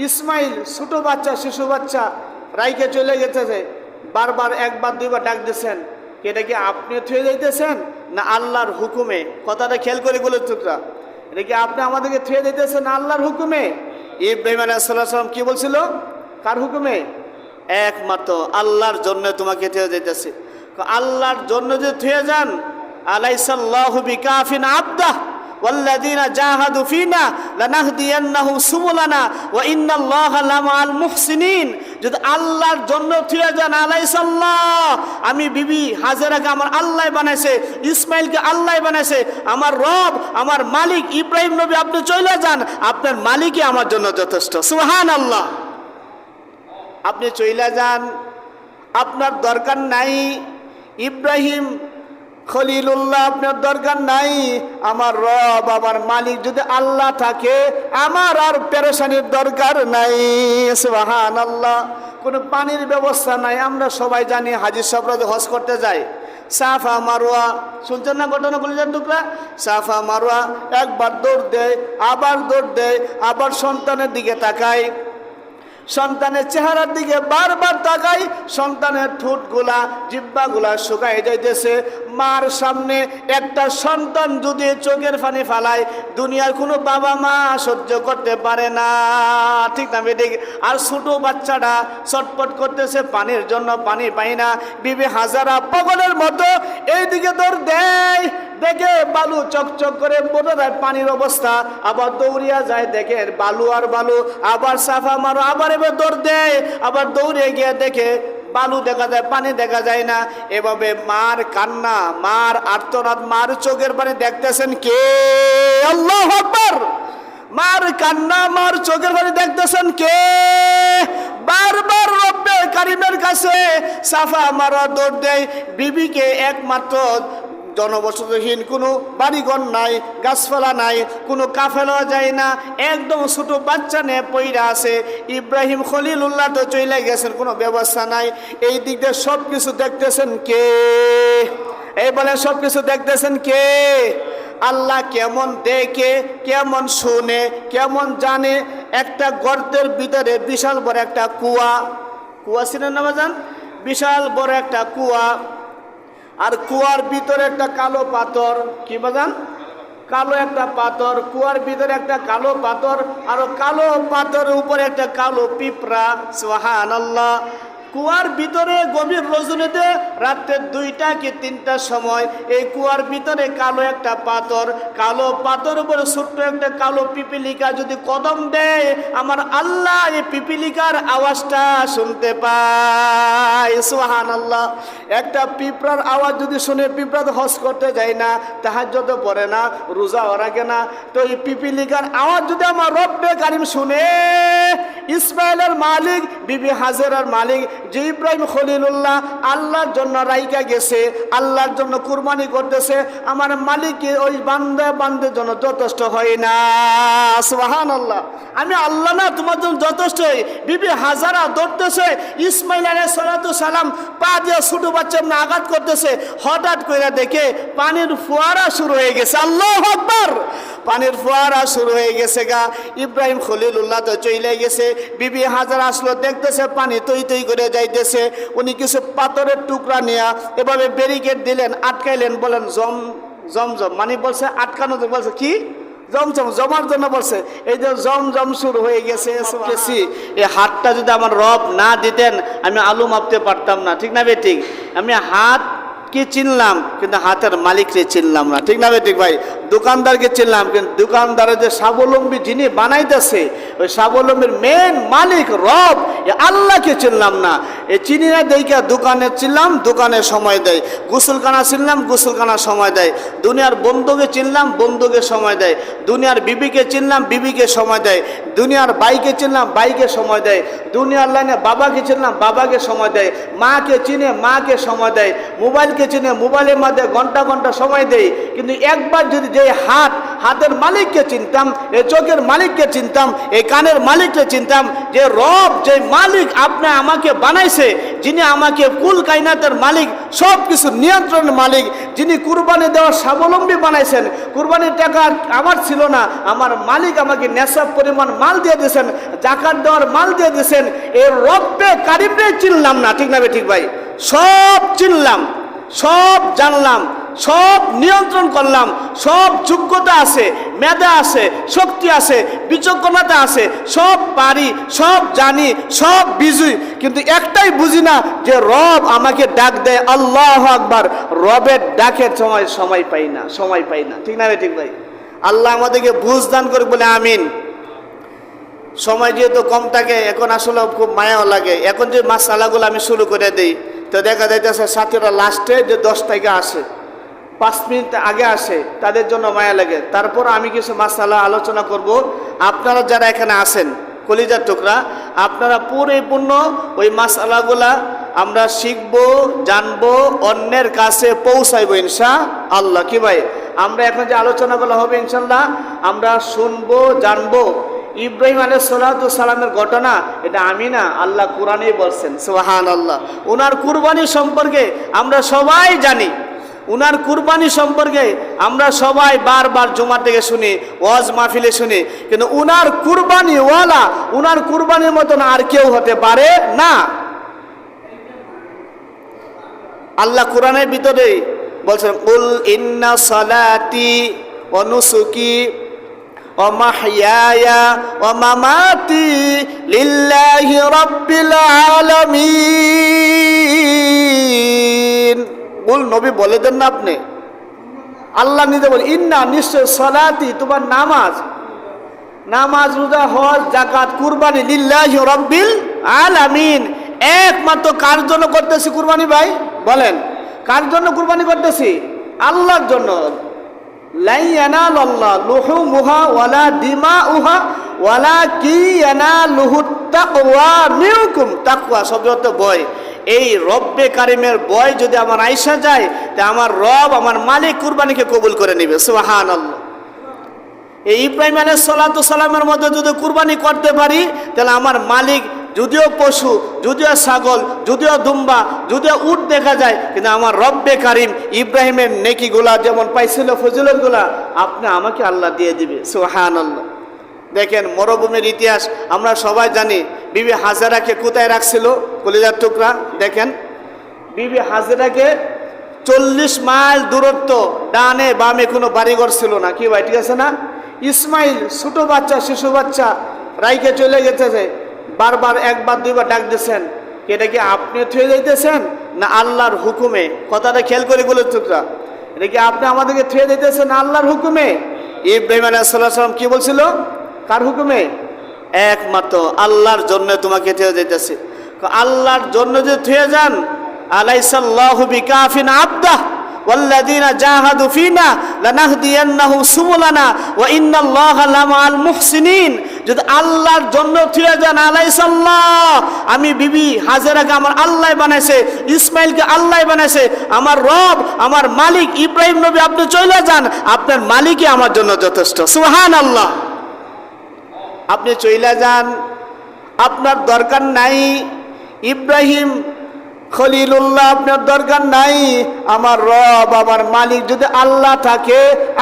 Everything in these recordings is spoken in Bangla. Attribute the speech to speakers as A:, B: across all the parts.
A: ইসমাইল ছোট বাচ্চা, শিশু বাচ্চা রাইকে চলে গেছে, বারবার একবার দুইবার ডাক দিয়েছেন। এটা কি আপনি থুয়ে যাইতেছেন না আল্লাহর হুকুমে? কথাটা খেয়াল করে বলে তোমরা, এটা কি আপনি আমাদেরকে থুয়ে দিতেছেন না আল্লাহর হুকুমে? ইব্রাহিম আলাইহিস সালাম কি বলছিল? কার হুকুমে? একমাত্র আল্লাহর জন্য তোমাকে থুয়ে যাইতেছে। আল্লাহর জন্য যদি থুয়ে যান, আলাইসাল্লাহু বিকাফিন আবদাহ ওয়াল্লাযীনা জাহাদু ফিনা লানাহদিয়ান্নাহুম সুবুলানা ওয়া ইন্নাল্লাহা লামাআল মুহসিনিন। যদি আল্লাহর জন্য থুয়ে যান, আলাইসাল্লাহ, আমি বিবি হাজেরাকে আমার আল্লাহ বানাইছে, ইসমাইলকে আল্লাহ বানাইছে, আমার রব, আমার মালিক ইব্রাহিম নবী, আপনি চলে যান, আপনার মালিকই আমার জন্য যথেষ্ট। সুবহানাল্লাহ। আপনি চলে যান, আপনার দরকার নাই ইব্রাহিম খলিলুল্লাহ, আপনার দরকার নাই। আমার রব, আমার মালিক যদি আল্লাহ থাকে, আমার আর পেরেশানির দরকার নাই। সুবহানাল্লাহ। কোনো পানির ব্যবস্থা নাই। আমরা সবাই জানি হাজির সাহেবরা হজ করতে যায়, সাফা মারোয়া, শুনছেন না ঘটনাগুলি? জান টুকরা, সাফা মারোয়া, একবার দৌড় দেয়, আবার দৌড় দেয়, আবার সন্তানের দিকে তাকায়, সন্তানের চেহারার দিকে বারবার তাকাই, সন্তানের ঠোঁটগুলা জিহ্বাগুলা শুকায় যাইতেছে। মার সামনে একটা সন্তান যদি চোখের পানি ফালায়, দুনিয়ার কোনো বাবা মা সহ্য করতে পারে না, ঠিক না বেঠিক? আর ছোট বাচ্চাটা ছটপট করতেছে, পানির জন্য পানি পাই না। বিবি হাজারা পাগলের মতো এইদিকে দৌড় দেয়, দেখে বালু চকচক করে বোধহয় পানির অবস্থা, আবার দৌড়িয়া যায়, দেখে বালু আর বালু, আবার সাফা মারো, আবার এবার দৌড় দেয়, আবার দৌড়ে গিয়ে দেখে বালু দেখা যায়, পানি দেখা যায় না। এভাবে মার কান্না, মার আর্তনাদ, মার চোখের পানি দেখতেছেন কে? আল্লাহু আকবার। মার কান্না, মার চোখের পানি দেখতেছেন কে? বারবার রব্বে কারিমের কাছে সাফা মারা দৌড় দেয়। বিবিকে একমাত্র জনবসতিহীন, কোনো বাড়িঘর নাই, গাছপালা নাই, কোনো কাফেলা যায় না, একদম ছোট বাচ্চা নিয়ে পইরা আছে। ইব্রাহিম খলিলুল্লাহ তো চলে গেছেন, কোনো ব্যবস্থা নাই। এই দিক দিয়ে সব কিছু দেখতেছেন কে? এই বলে সব কিছু দেখতেছেন কে? আল্লাহ কেমন দেখে, কেমন শুনে, কেমন জানে। একটা গর্তের ভিতরে বিশাল বড় একটা কুয়া, কুয়া ছিলেন না বাজান? বিশাল বড় একটা কুয়া, আর কুয়ার ভিতরে একটা কালো পাথর। কি বাজান? কালো একটা পাথর, কুয়ার ভিতরে একটা কালো পাথর, আর কালো পাথরের উপরে একটা কালো পিঁপড়া। সুবহানাল্লাহ। কুয়ার ভিতরে গভীর রজনীতে রাতে 2টা কি 3টার সময় এই কুয়ার ভিতরে কালো একটা পাথর, কালো পাথর উপরে ছোট্ট একটা কালো পিপিলিকা যদি কদম দেয়, আমার আল্লাহ এই পিপিলিকার আওয়াজটা শুনতে পায়। সুবহানাল্লাহ। একটা পিঁপড়ার আওয়াজ যদি শুনে, পিঁপড়া তো হজ করতে যায় না, তাহাজ্জুদ পড়ে না, রোজাও রাখে না, তো এই পিপিলিকার আওয়াজ যদি আমার রব্বে কারিম শুনে, ইসমাইলের মালিক, বিবি হাজেরার মালিক, যে ইব্রাহিম খলিলুল্লাহ আল্লাহর জন্য রাইকা গেছে, আল্লাহর জন্য কুরবানি করতেছে, আমার মালিকের ওই বান্দার জন্য যথেষ্ট হয় না। সুবহানাল্লাহ। আমি আল্লাহ না তোমার জন্য যথেষ্ট। বিবি হাজারা দৌড়তেছে, ইসমাইল আলাইহিস সালাতু সালাম পা দিয়ে ছোট বাচ্চা আঘাত করতেছে, হঠাৎ করে দেখে পানির ফোয়ারা শুরু হয়ে গেছে। আল্লাহু আকবার। পানির ফোয়ারা শুরু হয়ে গেছে গা। ইব্রাহিম খলিলুল্লাহ তো চলে গেছে, বিবি হাজারা আসলো, দেখতেছে পানি তৈ তৈ করে যাইতেছে। উনি কিছু পাথরের টুকরা নেয়া এভাবে ব্যারিকেড দিলেন, আটকাইলেন, বলেন জমজম, মানে বলছে আটকানো, বলছে কি জমজম, জমার জন্য বলছে। এই যে জমজম শুরু হয়ে গেছে। এই হাতটা যদি আমার রব না দিতেন, আমি আলু মাপতে পারতাম না, ঠিক না বে ঠিক? আমি হাত কি চিনলাম, কিন্তু হাতের মালিককে চিনলাম না, ঠিক না বে ঠিক ভাই? দোকানদারকে চিনলাম, কিন্তু দোকানদারের যে স্বাবলম্বী যিনি বানাইতেছে, ওই স্বাবলম্বীর মেন মালিক রব আল্লাহকে চিনলাম না। এই চিনি না দেখা দোকানে চিনলাম, দোকানে সময় দেয়, গোসলখানা চিনলাম, গোসলখানা সময় দেয়, দুনিয়ার বন্ধুকে চিনলাম, বন্ধুকে সময় দেয়, দুনিয়ার বিবিকে চিনলাম, বিবিকে সময় দেয়, দুনিয়ার বাইকে চিনলাম, বাইকে সময় দেয়, দুনিয়ার লাইনে বাবাকে চিনলাম, বাবাকে সময় দেয়, মাকে চিনে, মাকে সময় দেয়, মোবাইলকে চিনে, মোবাইলের মধ্যে ঘন্টা ঘন্টা সময় দেয়। কিন্তু একবার যদি যে হাত হাতের মালিককে চিনতাম, এই চোখের মালিককে চিনতাম, এই কানের মালিককে চিনতাম, যে রব, যে মালিক আপনি আমাকে বানাইছে, যিনি আমাকে কুল কায়নাতের মালিক, সব কিছু নিয়ন্ত্রণের মালিক, যিনি কুরবানি দেওয়ার স্বাবলম্বী বানাইছেন। কুরবানির টাকা আমার ছিল না, আমার মালিক আমাকে নেশাব পরিমাণ মাল দিয়ে দিয়েছেন, জাকাত দেওয়ার মাল দিয়ে দিয়েছেন। এই রব্বে কারিমরে চিনলাম না, ঠিক না ঠিক ভাই? সব চিনলাম, সব জানলাম, সব নিয়ন্ত্রণ করলাম, সব যোগ্যতা আছে, মেধা আছে, শক্তি আছে, বিচক্ষণতা আছে, সব পারি, সব জানি, সব বুঝি, কিন্তু একটাই বুঝি না যে রব আমাকে ডাক দেয়, আল্লাহু আকবার, রবের ডাকের সময় পাই না, সময় পাই না, ঠিক না ঠিক ভাই? আল্লাহ আমাদেরকে বুঝ দান করে বলে আমিন। সময় যেহেতু কম থাকে, এখন আসলে খুব মায়াও লাগে। এখন যে মাসালাগুলো আমি শুরু করে দিই, তো দেখা যাইতেছে সাথীরা লাস্টে যে 10 টাকা আসে, 5 মিনিট আগে আসে, তাদের জন্য মায়া লাগে। তারপর আমি কিছু মাসালা আলোচনা করব। আপনারা যারা এখানে আছেন কলিজার টুকরা, আপনারা পরিপূর্ণ ওই মাসালাগুলা আমরা শিখব, জানবো, অন্যের কাছে পৌঁছাইব ইনশাআল্লাহ। কি ভাই, আমরা এখন যে আলোচনাগুলো হবে ইনশাআল্লাহ আমরা শুনবো, জানবো। ইব্রাহিম আলাইহিস সালামের ঘটনা, এটা আমি না, আল্লাহ কোরআনেই বলছেন, সুবহানাল্লাহ। ওনার কুরবানি সম্পর্কে আমরা সবাই জানি, উনার কুরবানি সম্পর্কে আমরা সবাই বারবার জুমা থেকে শুনি, ওয়াজ মাহফিলে শুনি, কিন্তু উনার কুরবানিওয়ালা, উনার কুরবানির মতন আর কেউ হতে পারে না। আল্লাহ কোরআনের ভিতরে বলছেন, কুল ইন্না সালাতি ওয়া নুসুকি ওয়া মাহইয়ায়া ওয়া মামাতি লিল্লাহি রাব্বিল আলামিন। বল নবী বলে দেন না আপনি, আল্লাহ নিজে বলে, ইন্না নিশ্চয়, সালাতি তোমার নামাজ, নামাজ, রোজা, হজ, যাকাত, কুরবানি, লিল্লাহি রাব্বিল আলামিন, একমাত্র কার জন্য করতেছি কুরবানি ভাই? বলেন, কার জন্য কুরবানি করতেছি? আল্লাহর জন্য। লা ইয়ানালাল্লাহ লুহুমুহা ওয়ালা দিমাউহা ওয়ালাকিন ইয়ানালুহুত তাকওয়া মিনকুম। তাকওয়া শব্দ অর্থ ভয়। এই রব্বে কারিমের ভয় যদি আমার আইসা যায়, তা আমার রব, আমার মালিক কুরবানিকে কবুল করে নেবে, সুবহানাল্লাহ। এই ইব্রাহিম আলাইহিস সালামের মধ্যে যদি কুরবানি করতে পারি, তাহলে আমার মালিক, যদিও পশু, যদিও ছাগল, যদিও দুম্বা, যদিও উট দেখা যায়, কিন্তু আমার রব্বে কারিম ইব্রাহিমের নেকিগুলা যেমন পাইছিল, ফজিলতগুলা আপনি আমাকে আল্লাহ দিয়ে দিবে, সুবহানাল্লাহ। দেখেন মরুভূমির ইতিহাস আমরা সবাই জানি। বিবি হাজেরাকে কোথায় রাখছিল? কলিজার টুকরা, দেখেন বিবি হাজেরাকে 40 মাইল দূরত্ব, ডানে বামে কোনো বাড়িঘর ছিল না। কি ভাই, ঠিক আছে না? ইসমাইল ছোট বাচ্চা, শিশু বাচ্চা রাইকে চলে গেছে, বারবার একবার দুইবার ডাক দিয়েছেন, এটা কি আপনি থুয়ে যাইতেছেন না আল্লাহর হুকুমে? কথাটা খেয়াল করে বলে টুকরা, এটা কি আপনি আমাদেরকে থুয়ে যাইতেছেন না আল্লাহর হুকুমে? ইব্রাহিম আলাইহিস সালাম কি বলছিল? কার হুকুমে? একমাত্র আল্লাহর জন্য তোমাকে থুয়ে যাইতেছে। আল্লাহর জন্য যে থুয়ে যান, আলাইসাল্লাহু বিকাফিন আবদাহ ওয়াল্লাযীনা জাহাদু ফিনা লানাহদিয়ান্নাহুম সুবুলানা ওয়া ইন্নাল্লাহা লামাআল মুহসিনিন। যদি আল্লাহর জন্য থুয়ে যান, আলাইসাল্লাহ, আমি বিবি হাজেরাকে আমার আল্লাহ বানাইছে, ইসমাইলকে আল্লাহ বানাইছে, আমার রব, আমার মালিক ইব্রাহিম নবী, আপনি চলে যান, আপনার মালিকই আমার জন্য যথেষ্ট, সুবহানাল্লাহ। আপনি চলে যান, আপনার দরকার নাই ইব্রাহিম খলিলুল্লাহ, আপনার দরকার নাই। আমার রব, আমার মালিক যদি আল্লাহ থাকে,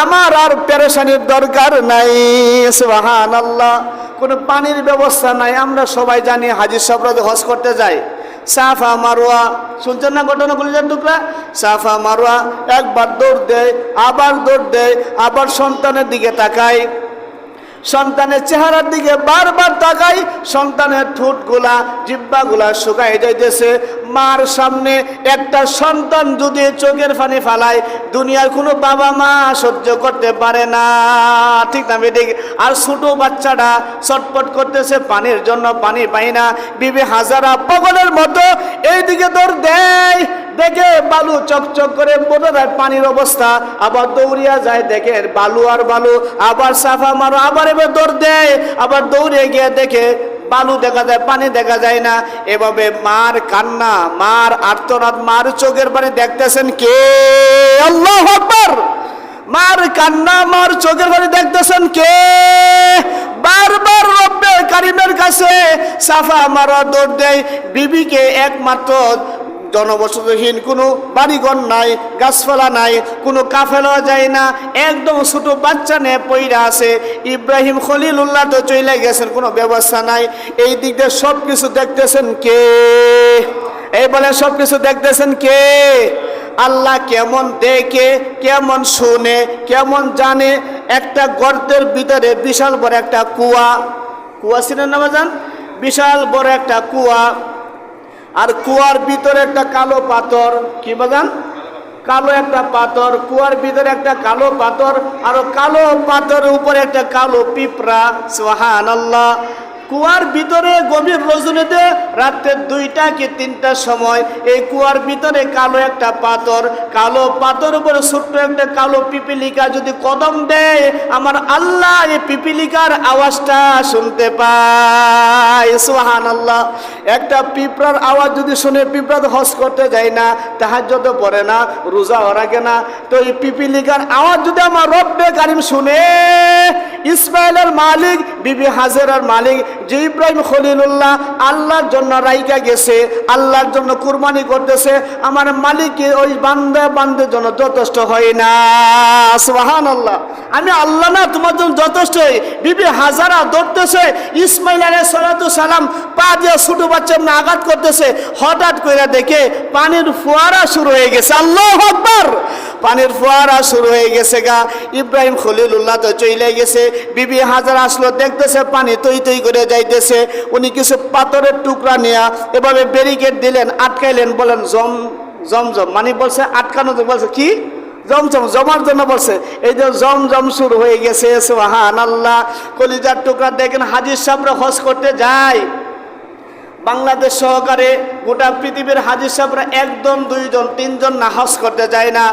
A: আমার আর পেরেশানির দরকার নাই, সুবহানাল্লাহ। কোনো পানির ব্যবস্থা নাই। আমরা সবাই জানি, হাজী সাহেবরা হজ করতে যায়, সাফা মারওয়া, শুনছেন না ঘটনা কলিজার টুকরা? সাফা মারওয়া, একবার দৌড় দেয়, আবার দৌড় দেয়, আবার সন্তানের দিকে তাকায়, সন্তানের চেহারার দিকে বারবার তাকাই, সন্তানের ঠোঁটগুলা, জিহ্বাগুলা শুকাই যাইতেছে। মার সামনে একটা সন্তান যদি চোখের পানি ফালায়, দুনিয়ার কোনো বাবা মা সহ্য করতে পারে না, ঠিক না বেঠিক? আর ছোট বাচ্চাটা ছটপট করতেছে, পানির জন্য পানি পাই না। বিবি হাজারা পাগলের মতো এইদিকে দৌড় দেয়, দেখে বালু চকচক করে বোঝা যায় পানির অবস্থা, আবার দৌড়িয়া যায়, দেখে বালু আর বালু, আবার সাফা মারো, আবার এবার দৌড় দেয়, আবার দৌড়ে গিয়ে দেখে বালু দেখা যায়, পানি দেখা যায় না। এভাবে মার কান্না, মার আর্তনাদ, মার চোখের পানি দেখতেছেন কে? আল্লাহু আকবার। মার কান্না, মার চোখের পানি দেখতেছেন কে? বারবার রব্বে কারিমের কাছে সাফা মারা দৌড় দেয়। বিবিকে একমাত্র জনবসতিহীন, কোনো বাড়িঘর নাই, গাছপালা নাই, কোনো কাফেলা যায় না, একদম ছোট বাচ্চা নিয়ে পইরা আছে। ইব্রাহিম খলিলুল্লাহ তো চলে গেছেন, কোনো ব্যবস্থা নাই। এই দিক দিয়ে সব কিছু দেখতেছেন কে? এই বলে সব কিছু দেখতেছেন কে? আল্লাহ কেমন দেখে, কেমন শুনে, কেমন জানে। একটা গর্তের ভিতরে বিশাল বড় একটা কুয়া, কুয়া ছিলেন না বাজান? বিশাল বড় একটা কুয়া, আর কুয়ার ভিতরে একটা কালো পাথর। কি বাজান? কালো একটা পাথর, কুয়ার ভিতরে একটা কালো পাথর, আর কালো পাথরের উপরে একটা কালো পিঁপড়া। সুবহানাল্লাহ। কুয়ার ভিতরে গভীর রজনীতে রাত্রে 2টা কি 3টার সময় এই কুয়ার ভিতরে কালো একটা পাথর, কালো পাথর উপরে ছোট্ট একটা কালো পিপিলিকা যদি কদম দেয়, আমার আল্লাহ এই পিপিলিকার আওয়াজটা শুনতে পায়। সুবহানাল্লাহ। একটা পিঁপড়ার আওয়াজ যদি শুনে, পিঁপড়া তো হজ করতে যায় না, তাহাজ্জুদ পড়ে না, রোজাও রাখে না, তো এই পিপিলিকার আওয়াজ যদি আমার রব্বে কারিম শুনে, ইসমাইলের মালিক, বিবি হাজেরার মালিক যে ইব্রাহিম খলিলুল্লাহ আল্লাহর জন্য রাইকা গেছে, আল্লাহর জন্য কুরবানি করতেছে, আমার মালিক ওই বান্দার জন্য যথেষ্ট হয় না? সুবহানাল্লাহ। আমি আল্লাহ না তোমার জন্য যথেষ্ট? বিবি হাজারা ধরতেছে, ইসমাইল আলাইহিস সালাতু সালাম পা দিয়ে ছোট বাচ্চা আঘাত করতেছে, হঠাৎ করে দেখে পানির ফোয়ারা শুরু হয়ে গেছে। আল্লাহু আকবার। পানির ফোয়ারা শুরু হয়ে গেছে গা। ইব্রাহিম খলিলুল্লাহ তো চলে গেছে, বিবি হাজারা আসলো, দেখতেছে পানি তৈ তৈ করে যাইতেছে। উনি কিছু পাথরের টুকরা নিয়ে এভাবে ব্যারিকেড দিলেন, আটকাইলেন, বলেন জমজম, মানে বলছে আটকানো, বলছে কি জমজম, জমার জন্য বলছে। এই যে জমজম শুরু হয়ে গেছে। সুবহানাল্লাহ। কলিজার টুকরা দেখেন, হাজির সাহেবরা হজ করতে যায়, বাংলাদেশ সহকারে গোটা পৃথিবীর হাজির সাহেবরা 1 জন 2 জন 3 জন না হজ করতে যায় না,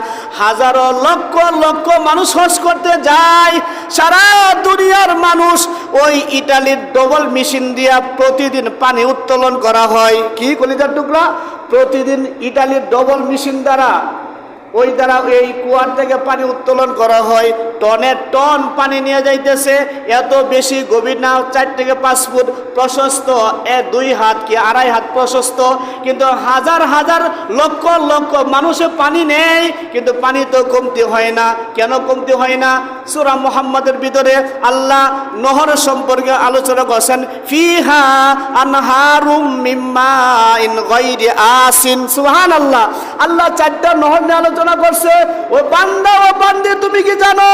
A: হাজারো লক্ষ লক্ষ মানুষ হজ করতে যায়। সারা দুনিয়ার মানুষ ওই ইটালির ডবল মেশিন দিয়া প্রতিদিন পানি উত্তোলন করা হয়। কি কলিজার টুকরা? প্রতিদিন ইটালির ডবল মেশিন দ্বারা ওই দ্বারা এই কুয়ার থেকে পানি উত্তোলন করা হয়। টনের টন পানি নিয়ে যাইতেছে। এত বেশি গভীর না, 4 থেকে 5 ফুট প্রশস্ত, 2 হাত কি 2.5 হাত প্রশস্ত, কিন্তু হাজার হাজার লক্ষ লক্ষ মানুষে পানি নেই, কিন্তু পানি তো কমতি হয় না। কেন কমতি হয় না? সূরা মুহাম্মাদের ভিতরে আল্লাহ নহর সম্পর্কে আলোচনা করছেন, ফিহা আনহারুম মিন মাইন গায়রি আসিন। সুবহানাল্লাহ। আল্লাহ 4টা নহর নিয়ে আলোচনা করছে। ও বান্দা, ও বান্দি, তুমি কি জানো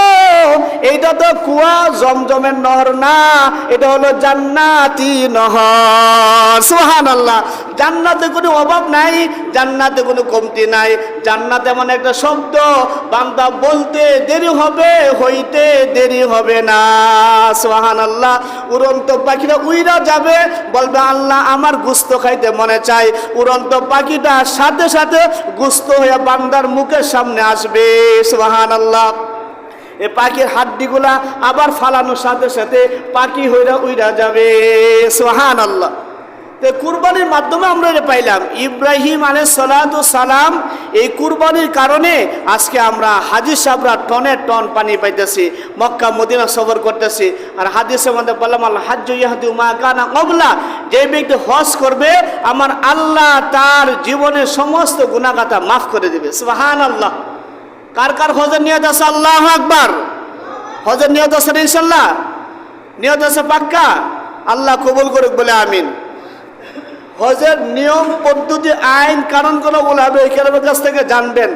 A: এইটা তো কুয়া জমজমের নহর না, এটা হলো জান্নাতি নহর। সুবহানাল্লাহ। জান্নাতে কোনো অভাব নাই, জান্নাতে কোনো কমতি নাই। জান্নাত এমন একটা শব্দ, বান্দা বলতে দেরি হবে, হইতে দেরি হবে না। সুবহানাল্লাহ। উড়ন্ত পাখিরা উইরা যাবে, বলবে আল্লাহ আমার গোশত খাইতে মনে চাই। উড়ন্ত পাখিটা সাথে সাথে গোশত হয়ে বান্দার মুখের সামনে আসবে। সুবহানাল্লাহ। এই পাখির হাড্ডিগুলা আবার ফালানোর সাথে সাথে পাখি হইরা উইরা যাবে। সুবহানাল্লাহ। কুরবানির মাধ্যমে আমরা এটা পাইলাম। ইব্রাহিম আলাইহিস সালাতু সালাম এই কুরবানির কারণে আজকে আমরা হাজী সাহেবরা টনে টন পানি পাইতেছি, মক্কা মদিনা সফর করতেছি। আর হাদিসের মধ্যে বললাম, আল্লাহ হাজ্জু ইয়াহদি মা কানা ক্বাবলা, যে ব্যক্তি হজ করবে আমার আল্লাহ তার জীবনের সমস্ত গুনাহ খাতা মাফ করে দেবে। সুবহানাল্লাহ। কার কার হজের নিয়ত আছে? আল্লাহু আকবার। হজের নিয়ত আছে ইনশাআল্লাহ? নিয়ত আছে পাক্কা? আল্লাহ কবুল করুক বলে আমিন। হজের নিয়ম পদ্ধতি আইন কানুনগুলো উলামায়ে কেরামের কাছ থেকে জানবেন,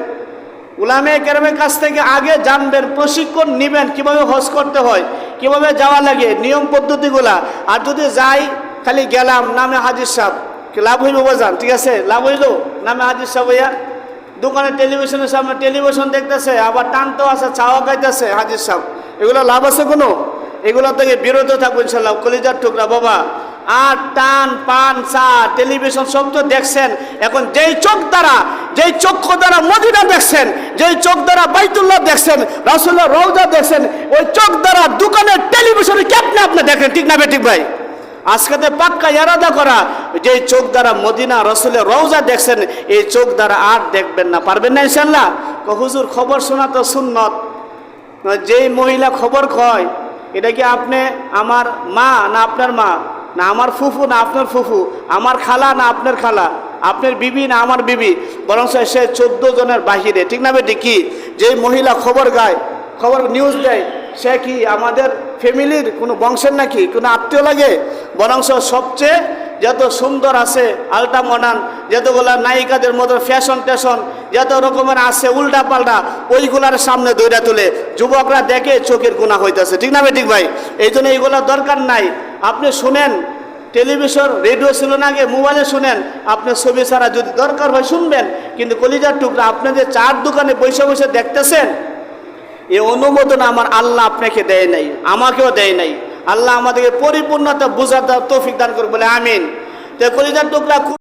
A: উলামায়ে কেরামের কাছ থেকে আগে জানবেন, প্রশিক্ষণ নেবেন কিভাবে হজ করতে হয়, কিভাবে যাওয়া লাগে, নিয়ম পদ্ধতিগুলা। আর যদি যাই খালি গেলাম নামে হাজির সাহেব, কি লাভ হইল বাজান? ঠিক আছে, লাভ হইল নামে হাজির সাহেব হইয়া দোকানে টেলিভিশনের সামনে টেলিভিশন দেখতেছে, আবার টানতেও আছে, চাওয়া খাইতেছে হাজির সাহেব, এগুলো লাভ আছে কোনো? এগুলো থেকে বিরত থাকবো ইনশাল্লাহ। কলিজার টুকরা বাবা, আর টান পান চা টেলিভিশন সব তো দেখছেন। এখন যেই চক্ষু দ্বারা মদিনা দেখছেন, যেই চোখ দ্বারা বাইতুল্লাহ দেখছেন, রাসূলের রওজা দেখছেন, ওই চোখ দ্বারা দোকানের টেলিভিশনে কেমনে আপনি দেখেন? ঠিক না বেঠিক ভাই? আজকে পাক্কা ইরাদা করা, যেই চোখ দ্বারা মদিনা রাসূলের রওজা দেখছেন, এই চোখ দ্বারা আর দেখবেন না, পারবেন না ইনশাআল্লাহ। হুজুর খবর শোনা তো সুন্নত, যেই মহিলা খবর কয় এটা কি আপনি আমার মা না আপনার মা, না আমার ফুফু না আপনার ফুফু, আমার খালা না আপনার খালা, আপনার বিবি না আমার বিবি, বরং সে 14 জনের বাহিরে, ঠিক না বেটি? কি যেই মহিলা খবর গায়, খবর নিউজ দেয়, সে কি আমাদের ফ্যামিলির কোনো বংশের নাকি, কোনো আত্মীয় লাগে? বরং সবচেয়ে যত সুন্দর আছে আলটা মডার্ন, যতগুলা নায়িকাদের মতো ফ্যাশন ট্যাশন যত রকমের আছে উল্টা পাল্টা, ওইগুলার সামনে দৌড়া তুলে যুবকরা দেখে চোখের গুণা হইতেছে, ঠিক না বেঠিক ভাই? এই জন্য এইগুলোর দরকার নাই। আপনি শুনেন, টেলিভিশন রেডিও ছিল না আগে, মোবাইলে শুনেন, আপনি ছবি ছাড়া যদি দরকার হয় শুনবেন, কিন্তু কলিজার টুকরা আপনি যে চার দোকানে বসে বসে দেখতেছেন, এই অনুমোদন আমার আল্লাহ আপনাকে দেয় নাই, আমাকেও দেয় নাই। আল্লাহ আমাদেরকে পরিপূর্ণতা বুঝার তৌফিক দান করবে বলে আমিন। তো কলিজার টুকরা